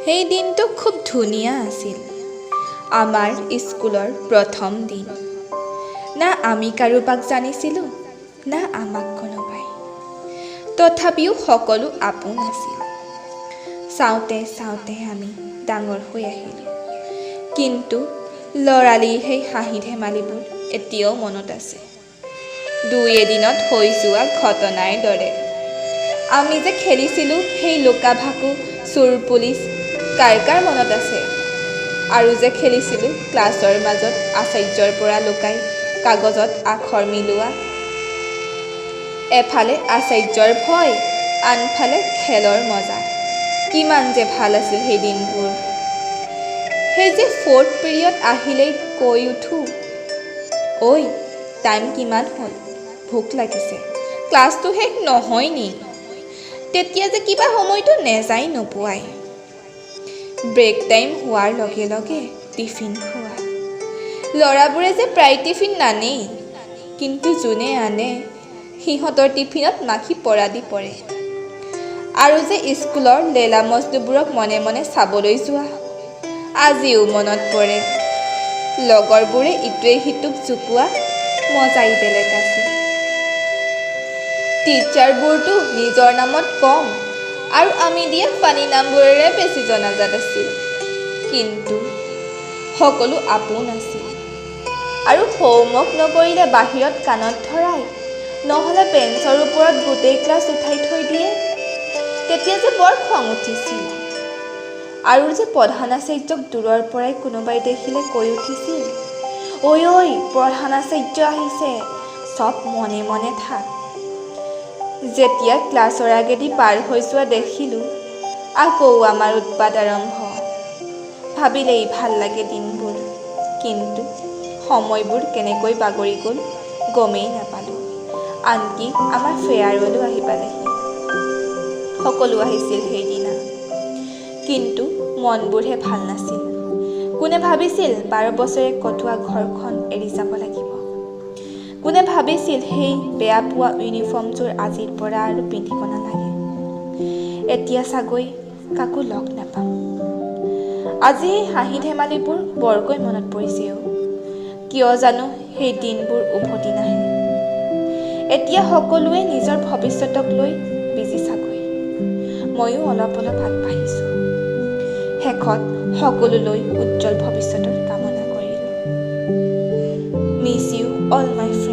সেই দিনটো খুব ধুনীয়া আছিল। আমাৰ স্কুলৰ প্ৰথম দিন। না আমি কাৰোবাক জানিছিলোঁ, না আমাক কোনোবাই। তথাপিও সকলো আপোন আছিল। চাওঁতে চাওঁতে আমি ডাঙৰ হৈ আহিলোঁ। কিন্তু ল'ৰালিৰ সেই হাঁহি ধেমালিবোৰ এতিয়াও মনত আছে। দুই এদিনত হৈ যোৱা ঘটনাৰ দৰে। আমি যে খেলিছিলোঁ সেই লুকা ভাকু, চোৰ পুলিচ, কাৰ মনত আছে? আৰু যে খেলিছিলোঁ ক্লাছৰ মাজত আচাৰ্যৰ পৰা লুকাই কাগজত আখৰ মিলোৱা। এফালে আচাৰ্যৰ ভয়, আনফালে খেলৰ মজা। কিমান যে ভাল আছিল সেই দিনবোৰ। সেই যে 4th পিৰিয়ড আহিলেই কৈ উঠোঁ, ঐ টাইম কিমান হ'ল, ভোক লাগিছে, ক্লাছটো শেষ নহয় নি? তেতিয়া যে কিবা সময়টো নেযায় নোপোৱাই। ব্ৰেক টাইম হোৱাৰ লগে লগে টিফিন খোৱা। ল'ৰাবোৰে যে প্ৰায় টিফিন নানেই, কিন্তু যোনে আনে সিহঁতৰ টিফিনত মাখি পৰা দি পৰে। আৰু যে স্কুলৰ লেলা মজনুবোৰক মনে মনে চাবলৈ যোৱা, আজিও মনত পৰে। লগৰবোৰে ইটোৱে সিটোক জোকোৱা মজাই বেলেগ আছিল। টিচাৰবোৰতো নিজৰ নামত কম আৰু আমি দিয়া ফানি নামবোৰেৰে বেছি জনাজাত আছিল। কিন্তু সকলো আপোন আছিল। আৰু হোমৱৰ্ক নকৰিলে বাহিৰত কাণত ধৰাই, নহ'লে বেঞ্চৰ ওপৰত গোটেই ক্লাছ উঠাই থৈ দিয়ে। তেতিয়া যে বৰ খং উঠিছিল। আৰু যে প্ৰধান আচাৰ্যক দূৰৰ পৰাই কোনোবাই দেখিলে কৈ উঠিছিল, ঐ প্ৰধান আচাৰ্য আহিছে, চব মনে মনে থাক। যেতিয়া ক্লাছৰ আগেদি পাৰ হৈ যোৱা দেখিলোঁ, আকৌ আমাৰ উৎপাত আৰম্ভ। ভাবিলেই ভাল লাগে দিনবোৰ। কিন্তু সময়বোৰ কেনেকৈ বাগৰি গ'ল গমেই নাপালোঁ। আনকি আমাৰ ফেয়াৰৱেলো আহি পালেহি। সকলো আহিছিল সেইদিনা। কিন্তু মনবোৰহে ভাল নাছিল। কোনে ভাবিছিল 12 বছৰে কটোৱা ঘৰখন এৰি যাব লাগিব? কোনে ভাবিছিল সেই বেয়া পোৱা ইউনিফৰ্মযোৰ আজিৰ পৰা আৰু পিন্ধিব নালাগে? এতিয়া চাগৈ কাকো লগ নাপাম। আজি সেই হাঁহি ধেমালিবোৰ বৰকৈ মনত পৰিছেও। কিয় জানো সেই দিনবোৰ উভতি নাহে। এতিয়া সকলোৱে নিজৰ ভৱিষ্যতক লৈ বিজি চাগৈ। ময়ো অলপ আগবাঢ়িছোঁ। শেষত সকলোলৈ উজ্জ্বল ভৱিষ্যতৰ কামনা কৰিলোঁ। Miss you all my friend.